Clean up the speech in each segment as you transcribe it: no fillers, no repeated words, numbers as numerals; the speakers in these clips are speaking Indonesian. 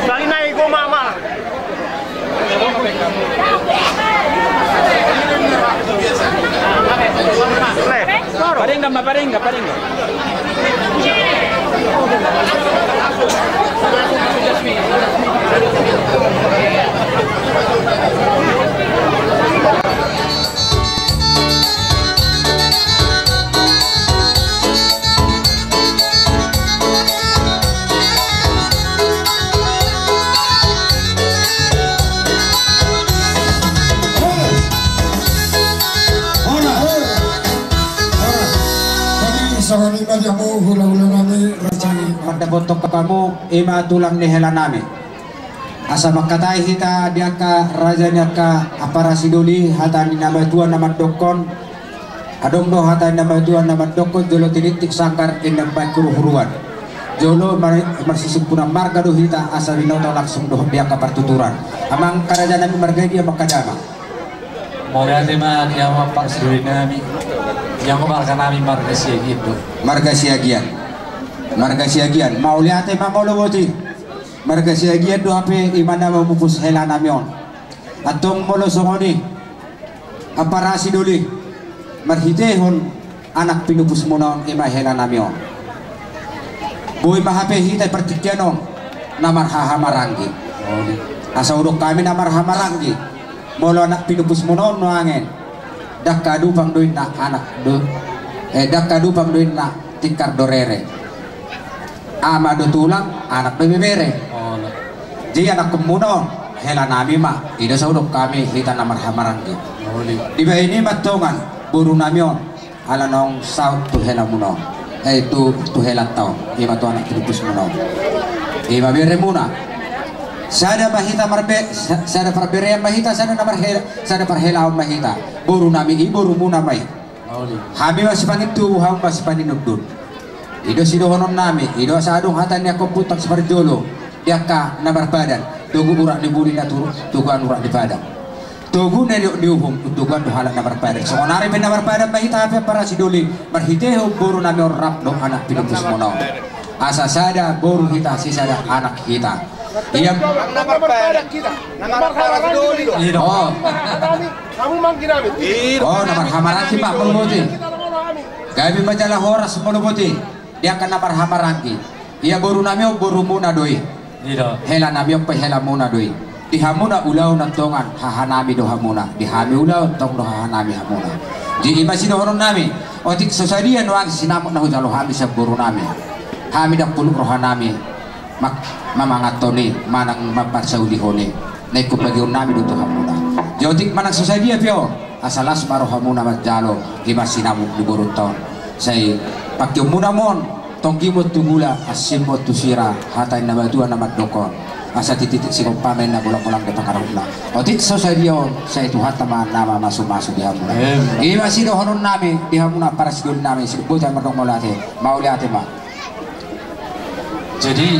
Kali naik gua mama. Parenga. Sahani bagi kamu hula-hula kami rajai pada botok kamu ima tulang nihela nami asa makatai hita diaka rajanya ka aparasi duli hatani nama dua nama dokon adong do hatani nama dua nama dokon jolo tinitik sangkar indang baik huruan jolo marsisip punang marga do hita asa binauta langsung do diaka pertuturan amang karajana mi marga dia makadama mulai tema dia aparasi duli nami yang memarkan kami marga siagian mau lihat emang mau lewati marga siagian do ape imana memupus hela namion atong molo songoni aparasi duli marhitehon anak pinupus monon ima hela namion boy mahape hita pertikyanon namar hahamarangi asa udok kami namar hamarangi molo anak pinupus monon no angin dak kadu pangdoin na anak do dak kadu pangdoin na tikar dorere ama do tulang anak do bebere jadi anak kemunon hela nami ma ida saudok kami hita namar hamarangki di ini matongan buru namion ala nong saut tu hela munon tu hela tau ima tu anak tipus munon ima bere muna sada mahita marbe sada perbere mahita sada namar hela sada perhela mahita boru nami boru muna mai hami masih panin tu ham masih panin nubdun ido sido honon nami ido sadung hatannya komputak seperjolo diaka namar badan tugu urak diburi naturu tuguan urak di badan tugu neri diuhum tuguan duhala namar badan songonari ben namar badan mahita apa para sidoli marhiteho boru nami orap do anak pinupus mono asa sada boru hita sisada anak kita iya Namar badan kita. Namar doli. Oh. Kamu mangkin kami. Oh, namar hamaranki Pak Mulubuti. Gabi majalah horas Mulubuti. Dia akan namar hamaranki. Iya boru nami boru muna doi. Hela nami pe hela muna doi. Di hamuna ulau nantongan hahanami do hamuna. Di hami ulau tong do hahanami hamuna. Di imasi do honon nami. Otik sosadian wang sinamuk na hujalo hami sa boru nami. Hami dak puluk rohanami. Mamangatoni manang maparsauli hone naikup lagi nami duto hamuna jodik manang susadia pio asalas maro hamuna majalo imasinamu di borunton say pakyo muna mon tongkimot tugula asimot tusira hatay na badua na madokon asa tititik sikong pamen na bulang-bulang de pakaruna odik susadia say tuhatama nama masu-masu di hamuna imasino honon nami di hamuna para sigul nami sibutan mardong molate mauliate ma jadi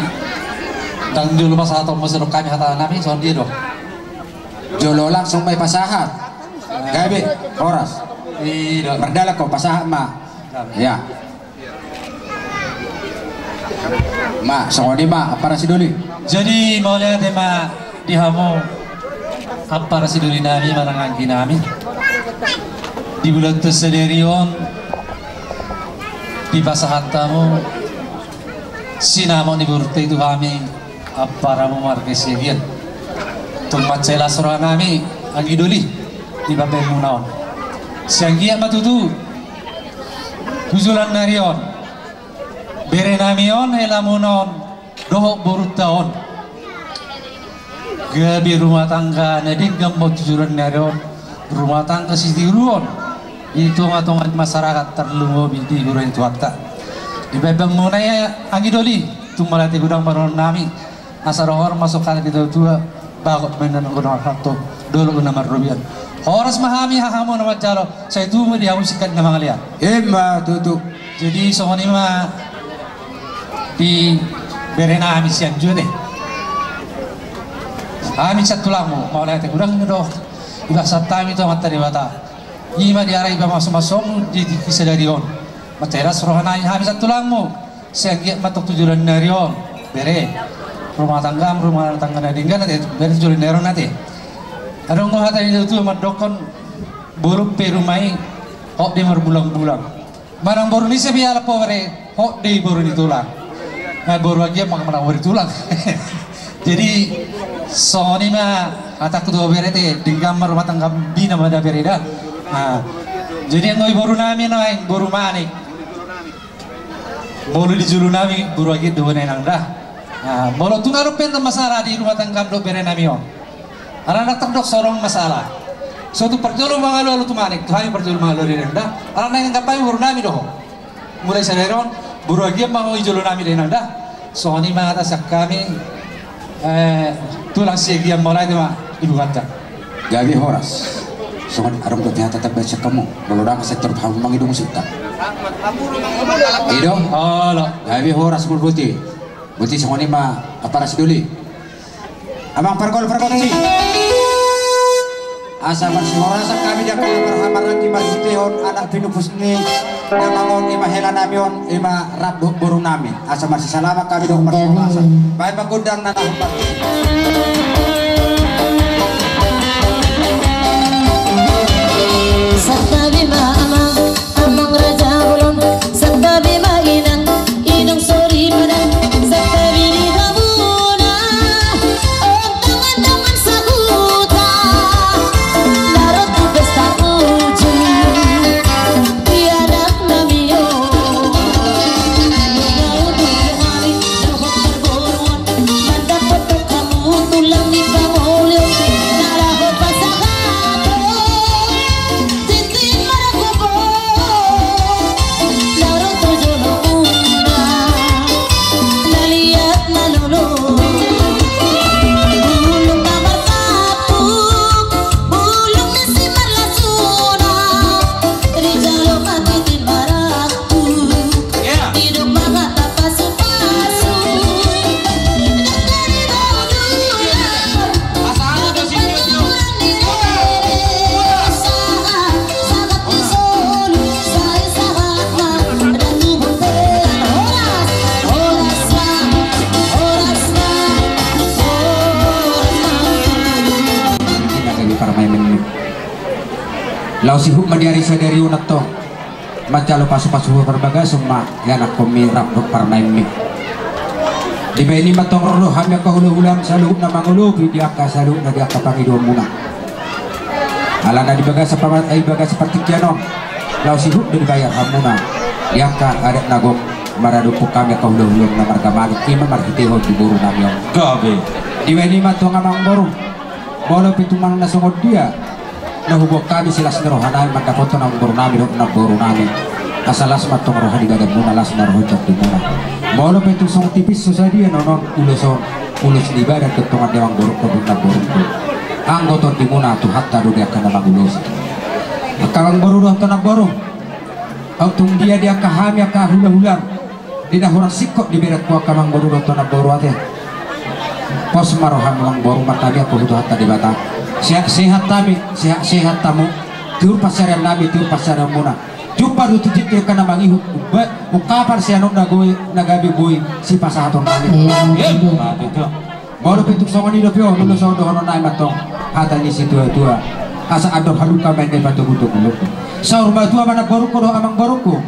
tang dulu masa atau musuh kami kata nami soal dia dong jolo langsung may pasahat gabi horas berdala ko pasahat ma ya ma songoni ma para siduli jadi mau lihat ma dihamu apa siduli nami manangan nami di bulan tersendirion di pasahat tamu sinamon di burte itu kami para memarkesi dia tempat cela surah nami angidoli di bapak munaon siang dia matutu tujulan narion bere namion elamunon dohok borutaon gabi rumah tangga nadik gamot tujulan narion rumah tangga sitiruon itu ngatongan masyarakat terlalu binti gurun itu hatta di bapak munaya angidoli tumalati gudang maron nami asarohor masuk kali kita tua bakot mainan guna satu dulu guna marubian horas mahami hahamu nama jalo saya tu mau dihamusikan nama kalian emma tutu jadi sohoni mah di berena amis yang juga deh amis satu lamu mau lihat gudang itu iba satami itu mata di mata ima diarah iba masuk di kisadarion materas rohana amis satu lamu saya giat matok tujuan dari om bere rumah tangga nadingga nanti bere tujuan dari nanti ada nggak hata itu madokon buruk perumai hok di berbulan-bulan barang baru ini sebiar apa bere hok di baru ditulang nah baru lagi mak menawar tulang jadi Sony mah kata kedua bere teh di gambar rumah tangga bina mana bere dah nah jadi yang baru nami naik baru manik bolu di julu nami baru lagi dua nenang dah nah bolu tu naruh pen masalah di rumah tangga dok bere nami om anak tak dok sorong masalah suatu perjalanan mengalu tu manik tuh perjalanan mengalu di dah anak yang ngapain baru nami doh mulai sederon baru lagi mau julu nami di dah Sony mah atas kami tulang segi yang mulai tu mah ibu kata Gabi Horas Soalnya arang ko tiha tetap baca kamu balurang sektor paham mangidong sita idong halo Gabi Horas bulbuti buti soalnya mah apa ras duli amang pergol si asa Horas kami dia kaya berhamaran di marhitehon anak pinupus ni namangon ima hela namion ima rap burung nami asa masih salama kami dong Horas baik magundang na nahumpat Sakta bima amang raja ulun sakta bima inang sori padang sakta bini kabuna tangan sahuta darot ku pesta uju tiada namio mau dihari dapat berboruan mantap foto kamu tulang di bawah naraho pasangan lau sihuk madiari sadari unak to macalo pasu-pasu berbaga semua yanak pemirap berparnai mi di beni matong roh hamya kahulu-hulam salu na mangulubi di akka salu na di akka pangido muna ala na dibaga sa pamat ay baga seperti kiano lau sihuk dibayar hamuna di akka adat nagok maradupuk kami kahulu-hulam na margamalik ima marhiteho di buru namyo gabi di beni matong amang boru bolo pitumang nasungod dia nahubok kami silas nerohanay magkapoto ng borunami ng borunami asalas matong rohani gadam muna las narohojok di muna molo petong song tipis susadi nonon ulos liba dan ketongan dewang borok ko ng borungko ang gotor di muna tu hatta do dia kana magulos akang borudo to ng borong ang tung dia kahami ka hula-hulang dinahurang sikot di berat ko kamang borudo to ng boru ate pos marohan ng borong matabi ako hudo hatta di bata sehat tamu tiur pasaran nabi tiur pasaran muna jumpa du titik kana mangihu ukapar si anong nagabi boy si pasahaton nabi baru pintuk songon hidup yo nulo songon dohono naik matong hata ni si tua asa ador haluka main batu butuh buluku saur batua mana boruku do amang boruku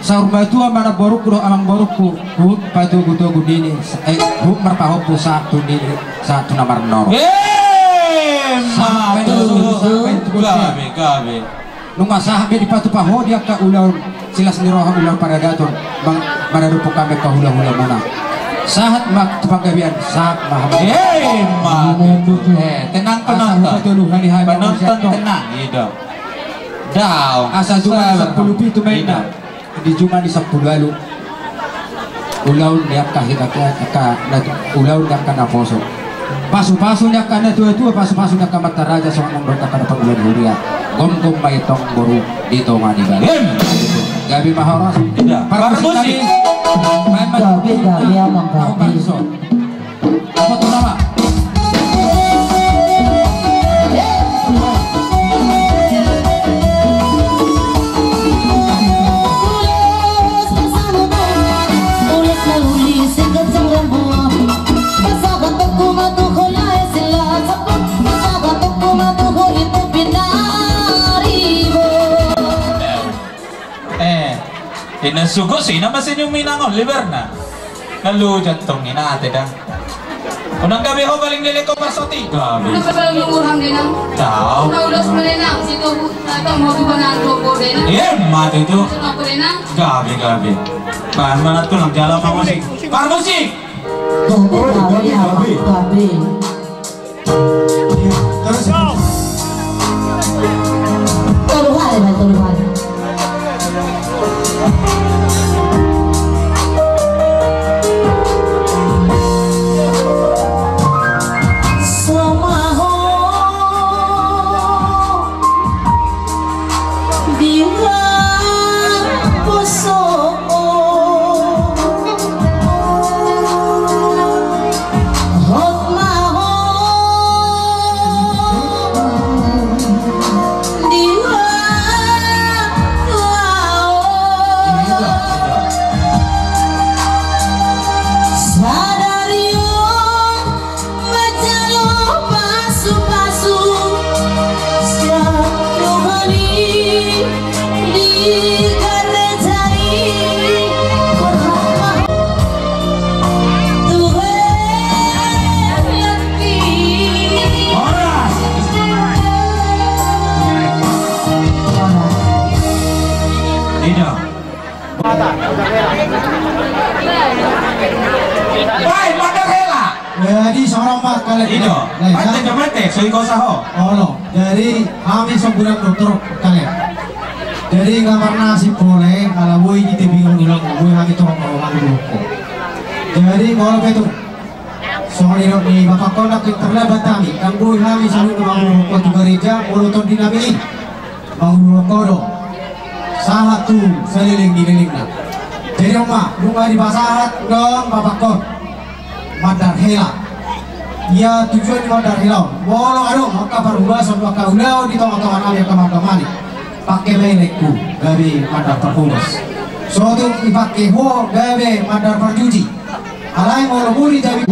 saur batua mana boruku do amang boruku hut batu butuh gudini hut marpahopu satu nini satu namar nor gabe nung asahabe di patu paho dia ka ulaw silas ni roha ulaw para daton bang manarupo kami ka hula-hula muna sahat mak tupagabian sahat mahamad tenang penonton tenang gitu daw asa cuma 10 pitu main na di cuma di 10 lalu ulaw niya ulaw niya ka naposo pasu-pasu nya kana tua-tua pasu-pasu nya ka mataraja sa mga berta kana pagulon huria gom-gom baytong boru dito nga di bali gabi mahoras para musik gabi amang gabi apa tu nama Pinasugo sina masin yung minangon liberna. Nalujat tong ina ate dah. Unang gabi ho baling lili ko pasoti. Gabi. Ano pa ba yung urang din ang? Tao. Naulos mo rin ang sito mo ba na logo din ang? Eh, mati tu. Sino ko rin ang? Gabi. Bahan mana tu lang jalan pa musik. Par musik. Gabi. Turuhan. Baik, Mandarela. Jadi seorang mat kali Ido. Mate, so ikaw saho. Oh, jadi kami sebulan dokter kalian. Jadi nggak pernah sih boleh kalau gue ini bingung bilang gue kami tolong orang dulu. Jadi kalau begitu, soal ini bapak konak yang terlibat kami, kan gue kami selalu bangun waktu gereja, moloton dinamik, bangun kodo, sahat tuh seliling nak. Jadi rumah di basahat dong bapak kon, Mandar Hela. Ya tujuan di Mandar Hela. Bolo aduh maka berubah sampai kau udah di tengah-tengah kami kemana-kemana. Pakai melekku gawe Mandar perhumas. Suatu dipakai ho gawe Mandar perjuji. Alai mau leburi jadi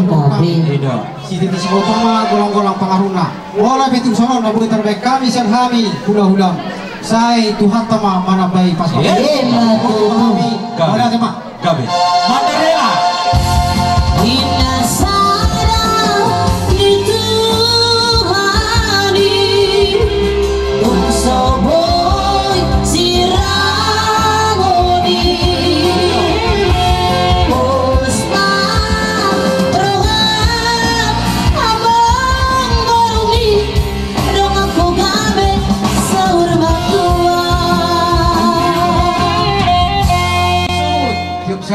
Siti di sebotong mah golong-golong pengaruhna. Wala betul sono nabu terbaik kami serhami hula-hula. Saya Tuhan tema mana baik pas kami. Ada tema. Gabi. Mandarela.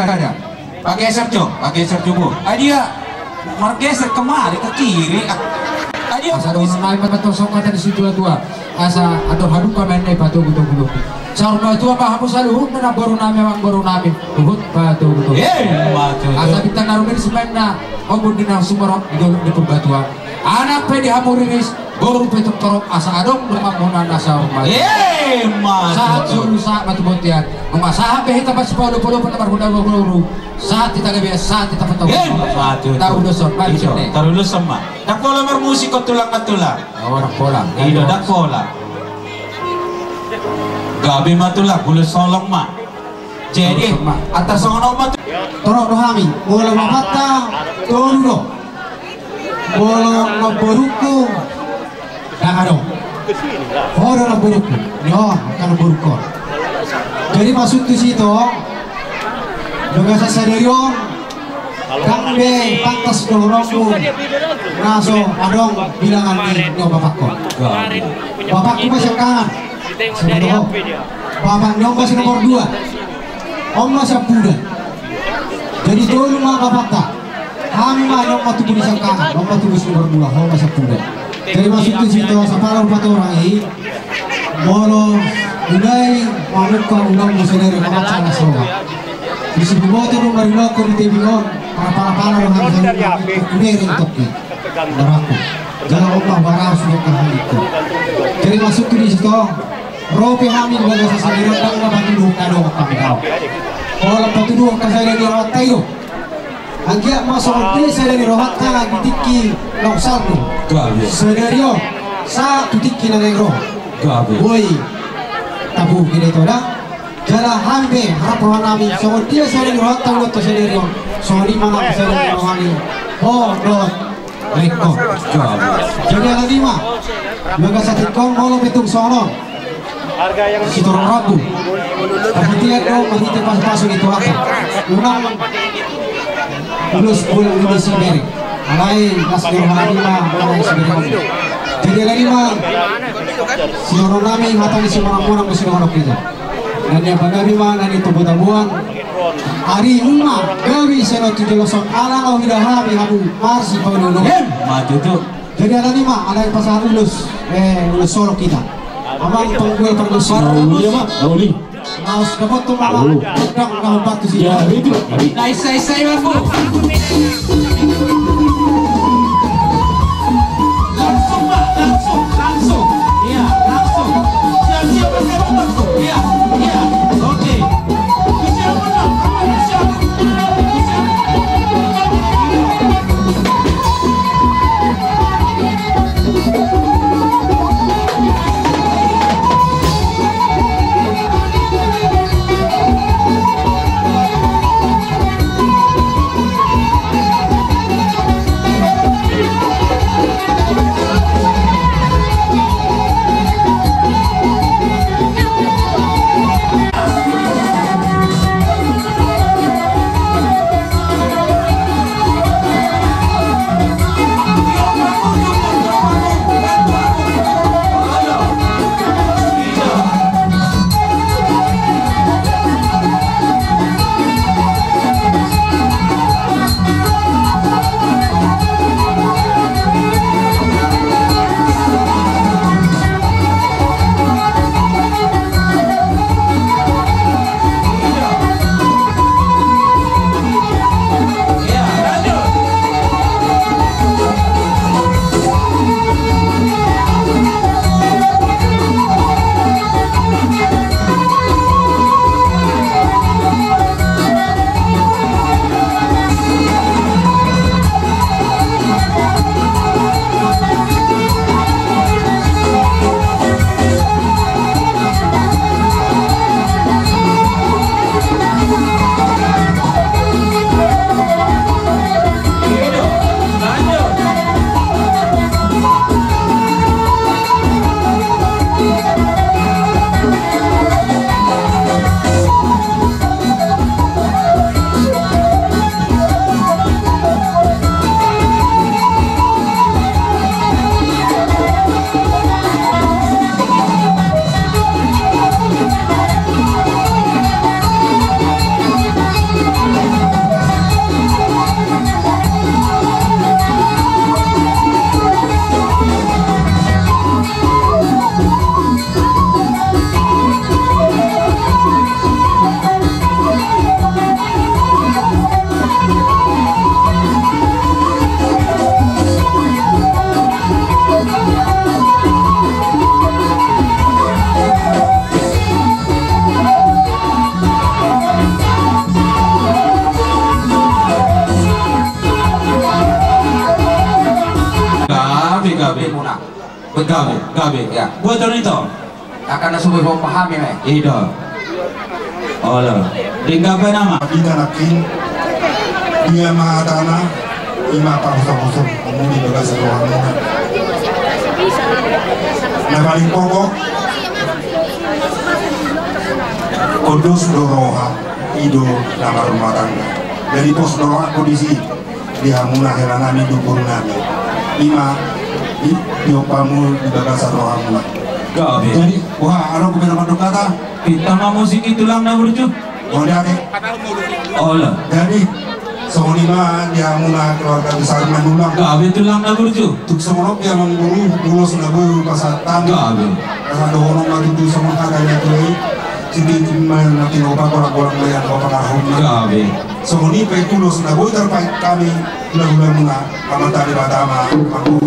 Ada. Pakai sercu bu. Dia margeser kemari ke kiri. Dia Asa dono naik betul sokat di situ tua. Asa aduh haduk kamene batu gutu-gutu. Sarma tua apa hapus alu na baru nami. Uhut batu gutu. Asa kita narumin sebenarnya. Ombud dina sumber di pembatuan. Anak pe dihamuriris baru petuk torok asa adong bermamunan asa rumah. Saat suruh saat batu botian. Rumah saat pe kita pas 10 penemar guru. Saat kita gawe saat kita petau. Tahu doson balik sini. Taruh lu sama. Dak pola bermusik kau tulang. Orang pola. Iya dak pola. Gabi matulah bulu solong mak. Jadi atas sono mat. Torok rohami. Bola mata. Tono. Bola ngoboruku. Dangado. Horo ngoboruku. Yo, kan boruko. Jadi masuk ke situ. Dengan seserion kambe pantas dolorongku raso adong bilangan di bapakku. Bapakku masih kanan. Sebelum bapak nyong masih nomor 2. Om masih puda. Jadi dulu mah bapak tak. Kami mah nyong matu di kanan. Om matu nomor 2. Om masih puda. Jadi masuk ke situ separuh 4 orang ini. Bolo Udai mamuka ulang musadari kamat sana soga. Di sini motor rumah ko di tebingon para orang harus kudere toki. Baraku. Jangan lupa barang sudah itu. Jadi masuk ke situ. Ropi hamil baga sa saliran lang na patulong kado kami daw. Kalau patulong ka sa rawat tayo. Ang giya masuk sa rawat tayo gitiki lausado. Sedario sa tutiki na negro. Boy. Tabu kita itu dah. jala hambe harapan nami so dia sering rota rota sendiri so di mana sering rohani oh dot lekko jadi ada 5 maka satu kong bolo betung sono harga yang situ ragu tapi dia dong menghitip pas-pas itu apa unang lulus bulan lulus sendiri alai nasib rohani alai sendiri jadi ada 5 si orang nami hatang si orang-orang mesti orang kita dan yang bagaimana mana itu buang hari umma gawi seno tujoloson alang au hidahabi habu marsi paunolong maju tuh jadi ada 5 ada yang pasal lulus lulus solo kita abang penggul perlusuan iya mah Rauli naus dapat tuh malah udang kau batu sih ya itu saya aku langsung iya langsung siap langsung iya oke Gabe ya. Buat itu akan nasubuh pahami me. Ida. Olah. Tinggal apa nama? Kita nakin dia mahatana ima pasok-pasok umum juga seruangan. Nah paling pokok kudus doroha ido nama rumah tangga. Dari pos doroha kondisi dihamuna heranami dukur nami. Ima diopamu di bagasan rohamuna. Gabe. Jadi wah ada beberapa kata kita mau musik itu lang na berju. Oh dari. Olah. Jadi Sohonima dia mula keluarga besar Mandulang. Gabe tulang na berju. Tuk semua dia mengguru ulos nabu pasatan. Gabe. Karena dohonong lagi tu semua ada yang tu. Jadi cuma nanti obat orang-orang yang obat arhum. Gabe. Sohoni pe ulos nabu terbaik kami bulan-bulan mula amat dari batama. Aku.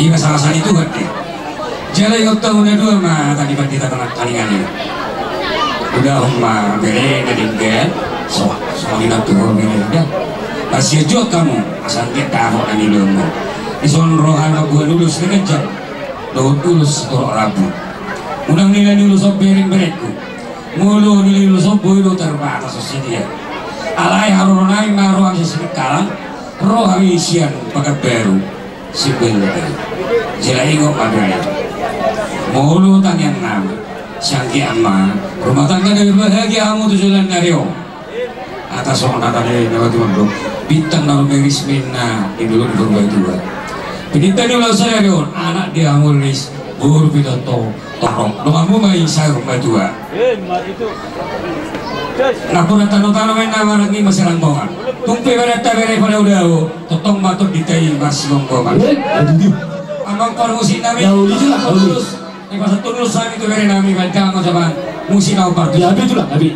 Iya salah itu kan deh. Jalan yang tahun dua mah tadi kita tengah kalingan. Udah mah bere kadingkan. Soalnya tuh bere. Masih jauh kamu asal kita mau ani lomo. Ison rohan gua lulus kencang. Daud lulus tolak rambut. Udang nilai lulus bering bereku. Mulu nilai lulus boy terbatas dia. Alai harunai maruang sesekala. Roh isian pakai baru sebentar jelai ngok padanya mulu tanya nama sangki ama rumah tangga dari bahagia kamu tuh jalan nario atas orang tadi lewat dulu bintang naruh beris mina di dulu di rumah dua pinita di ulang saya dion anak dia mulis buru pidato torong rumahmu main saya rumah dua nah pun tanah main nama lagi masih rangkongan tumpi pada tabere pada udah totong matut ditai masih rangkongan amang par musim nami tulus ini pas tulus sami itu bere nami baca mau coba musim nau par ya itu lah abi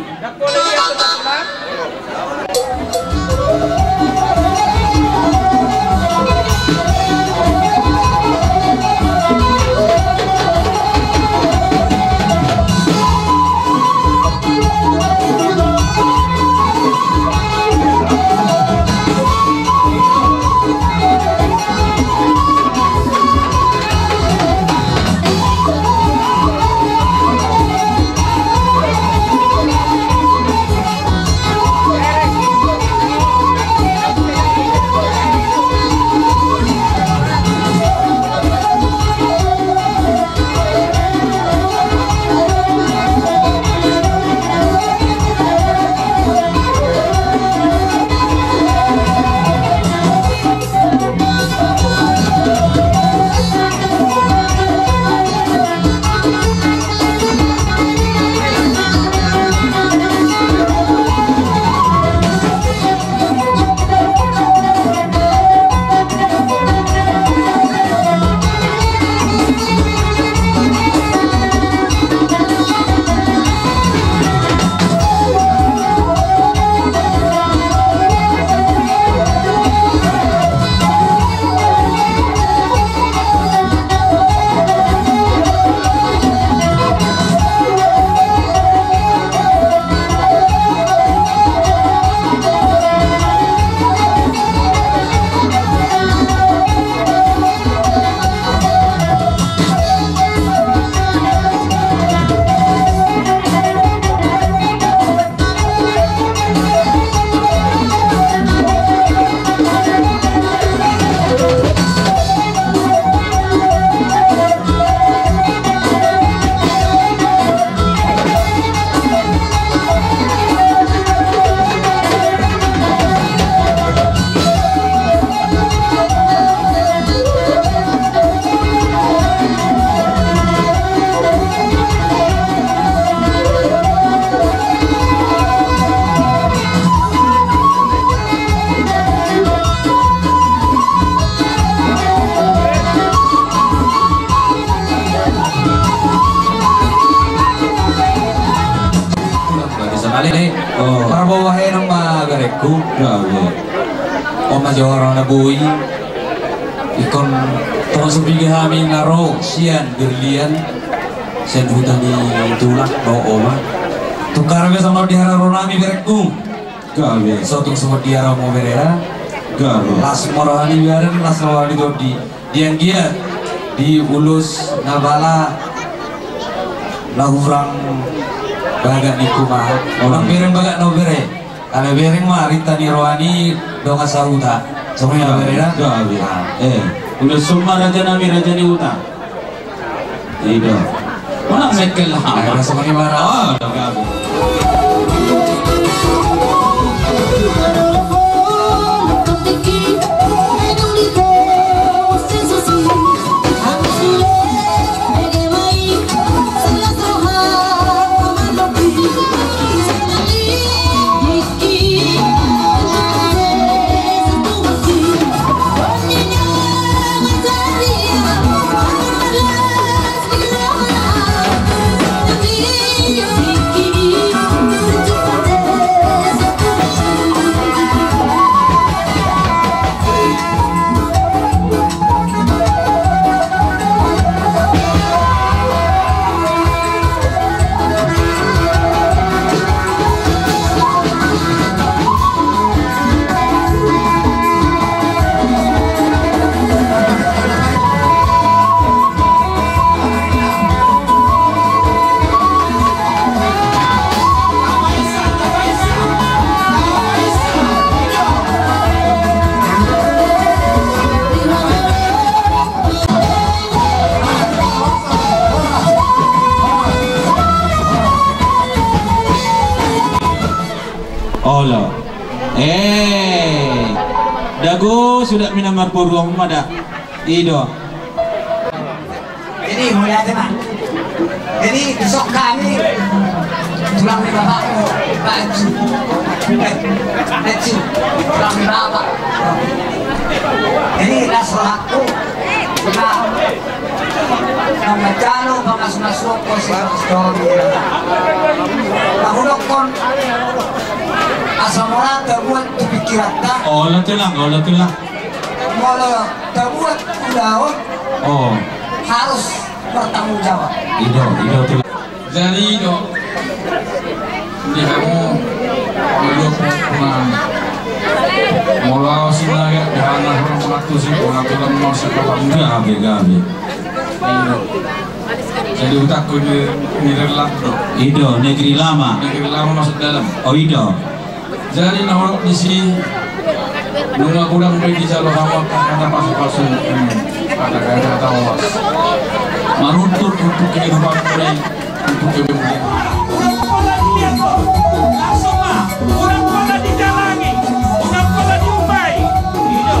Orang nabui ikon terus biga kami naro sian berlian sian hutani tulak bawa oma tukar be sama diara ronami bereku gawe sotung semua diara mau berera gawe las morani biaran las morani dodi dian dia di ulus nabala lahurang bagat di kumah orang bereng bagat no bere ale bereng mah ritani rohani donga sahuta soalnya berera gawe udah semua raja nami raja ni utang tidak mana mekel lah semuanya marah gawe Thank you. Olo. Dago sudah minamar purwang mada. Ido. Jadi mulai aja Pak. Jadi besok kami tulang di bapakmu, baju, tulang di bapak. Jadi dasar aku kita memecano pamas-masuk posisi story. Aku dokon asal mula terbuat di pikiran tak. Oh, latulang. Mula terbuat udah. Oh. Harus bertanggung jawab. Ido tuh. Jadi Ido, di kamu hidup pernah mulai sila ya di mana orang mengatur sih pengaturan masuk ke dalam gabe. Jadi utakku di Nederland Ido negeri lama masuk dalam. Oh Ido. Jadi orang di sini nunggu kurang beri di jalur awak karena pasal ada gaya tawas. Maruntut untuk kehidupan mereka untuk kemudian. Langsung lah, udah dijalangi, udah diumpai. Ido.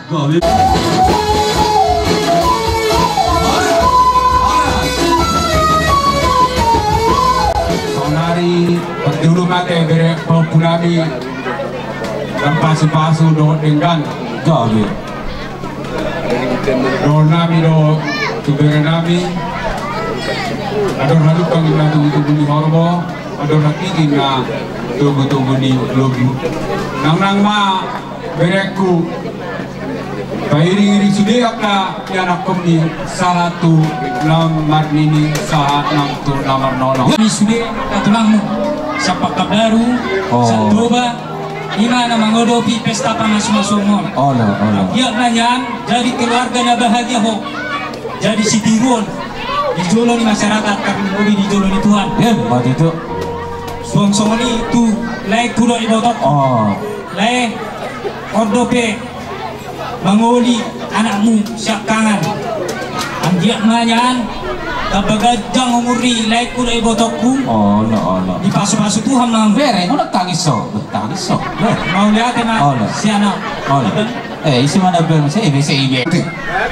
Sonari dulu mate bere populari dan pasu-pasu do dengan gawe. Do nami do tubere nami. Ador halu kang ina tunggu ni horbo, ador hati na tunggu ni logi. Nang ma bereku Pairi sudah ka anak kami satu nomor ini saat tu nomor nolong. Kami sudah katulangmu sapak kabaru, satoba, imana mengodopi pesta panas-masumon. Dia nanyan jadi keluarga na bahagia ho. Jadi si Tirun dijolo di masyarakat kami boleh dijolo di Tuhan. Hebat itu. Suang-suang itu lay kulo ibotot. Lay ordope mangoli anakmu siap kangen anjak manyan kabagajang umuri laik kuda ibotokku di pasu-pasu Tuhan mang bere udah tangis so mau lihat emang si anak isi mana bere saya ibe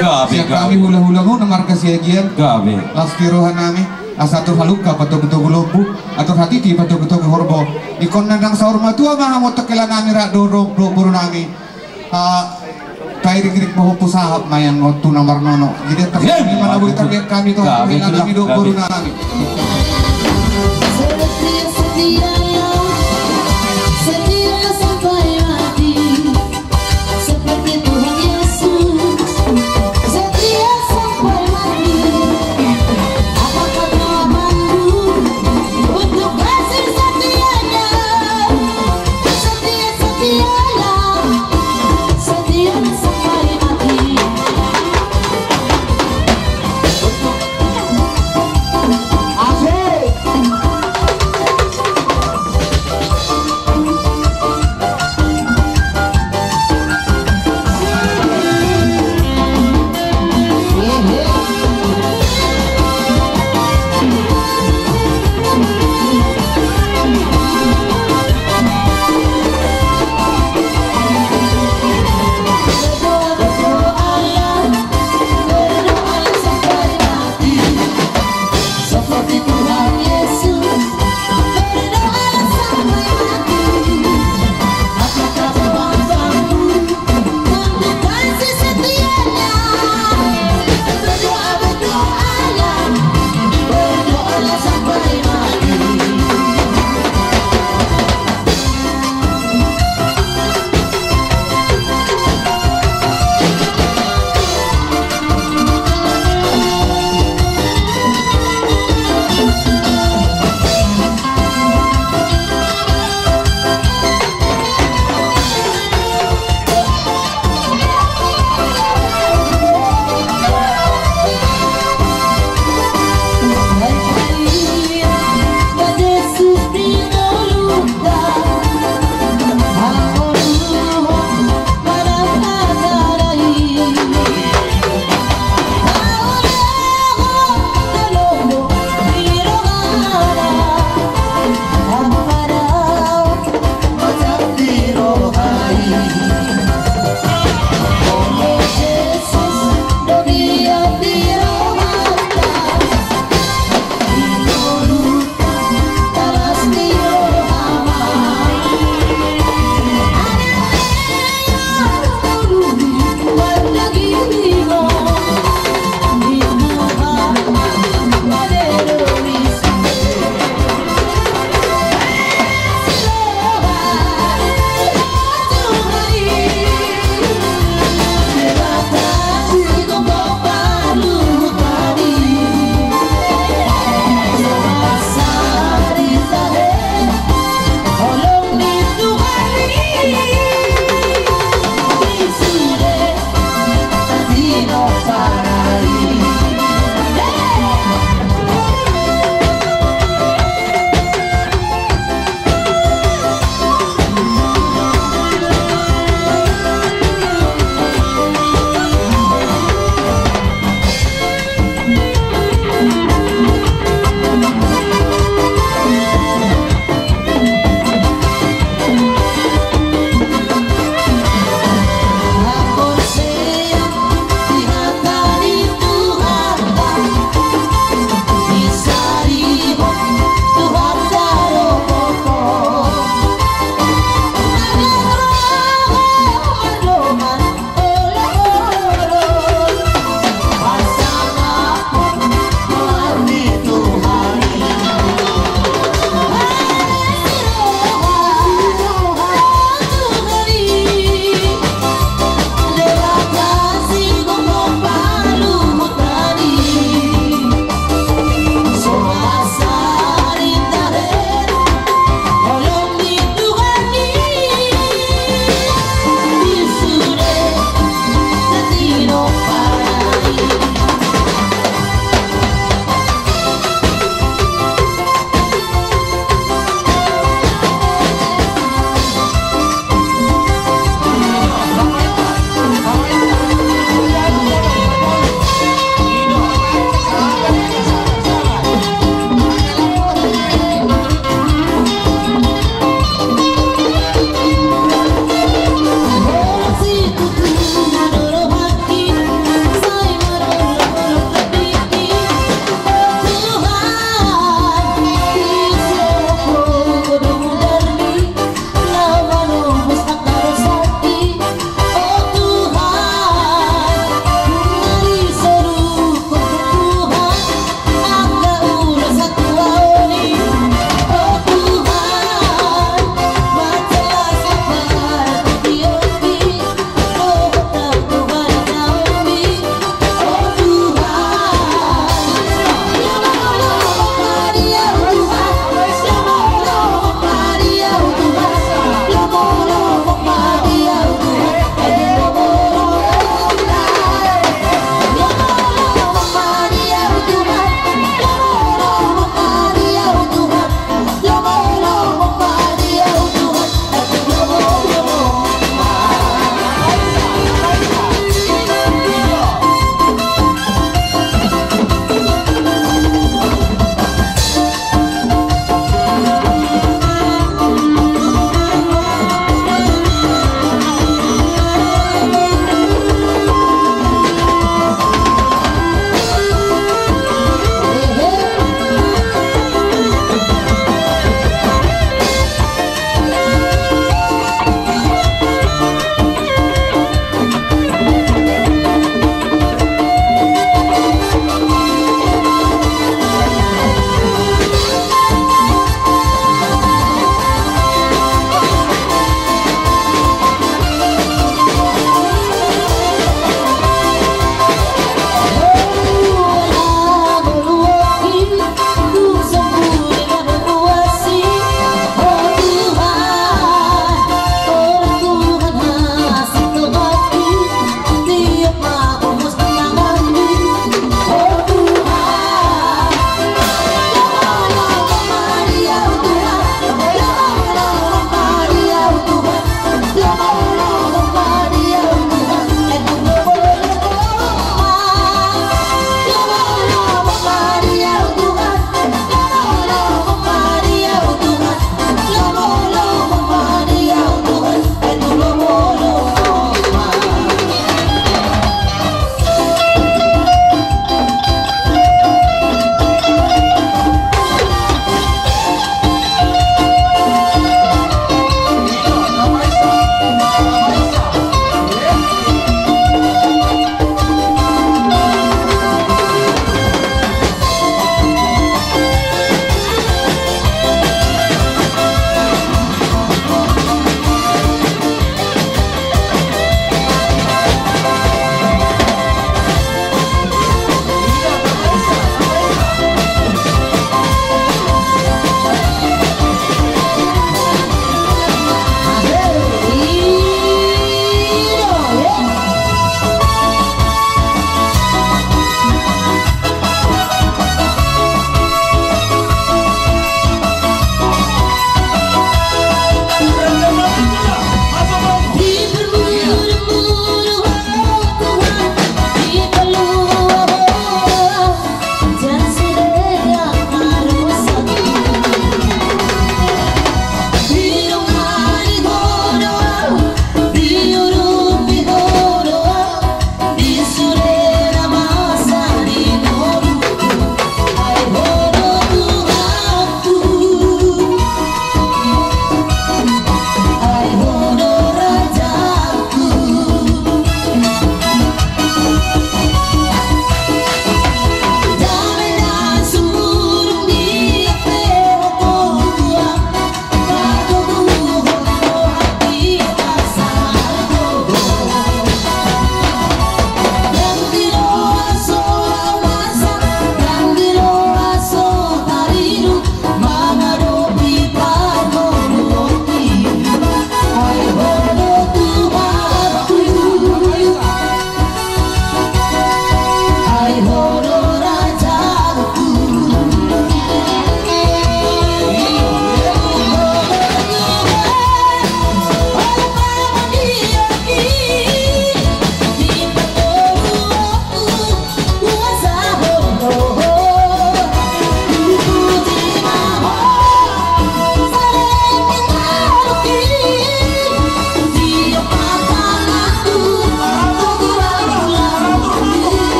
gabe kami hula-hula mo namar kasiagian gabe lastirohan nami asatur haluka pato-pato gulombu atur hatiti pato-pato horbo ikon nandang sahur matua mahamot tekela nami rak dorong buru nami kairing-iring mahu pusahap mayang waktu nomor nono jadi terjadi mana boleh terlihat kami tuh kami hidup baru nami setia sampai mati seperti Tuhan Yesus setia sampai mati apakah jawabanmu untuk kasih setianya setia sampai mati Asyik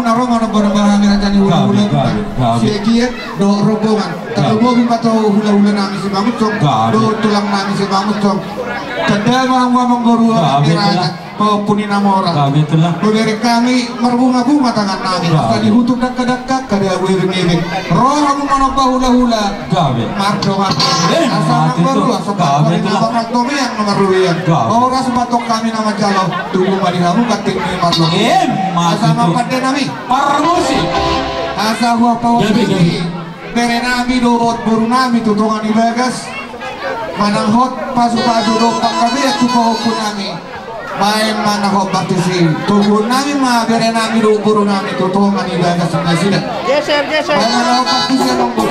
naro mana barang-barang miracani hula-hula segian do rombongan terlebih patau hula-hula nami si bangun cong do tulang nami si bangun cong kada ngomong guru miracani puni nama orang beri kami merbunga-bunga tangan nami tadi hutuk dekat-dekat kada wiri-wiri roh kamu mana hula-hula marco asal baru asal orang tomi yang nomor ruian orang sebatok kami nama jalo tunggu mari kamu kating ni marlo asal mampade nami parmusi asal gua pawas beri nami dorot buru nami tutungan ibagas manang hot pasu-pasu dopak kami ya tukoh pun nami main mana hot batisi tunggu nami mah beri nami do buru nami tutungan ibagas sana sini geser mana hot batisi nongol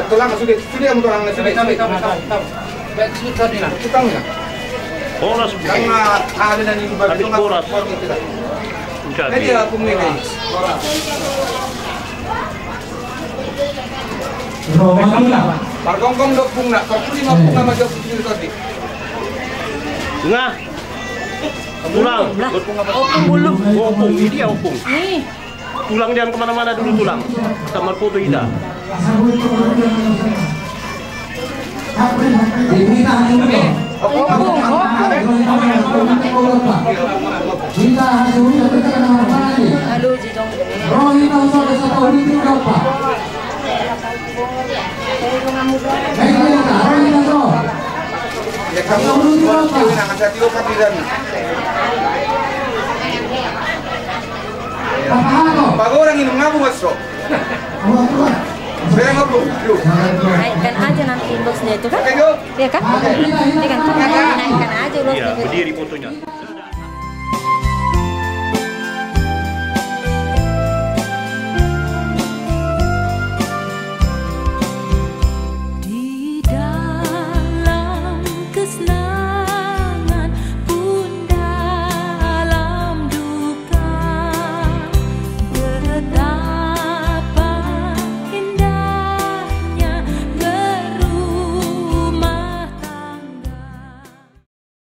tulang sudah tulang sudah Oras karena ada dan ibu babi itu oras. Jadi aku mulai Pargongkong dok bunga, parkuli mau bunga macam itu tadi. Bunga. Tulang. Opung belum. Opung ini dia opung. Tulang jangan kemana-mana dulu tulang. Sama foto Ida. Bago orang ini ngabu masuk. Naikkan aja nanti bosnya itu kan? Iya kan? Naikkan aja bosnya. Iya, berdiri fotonya.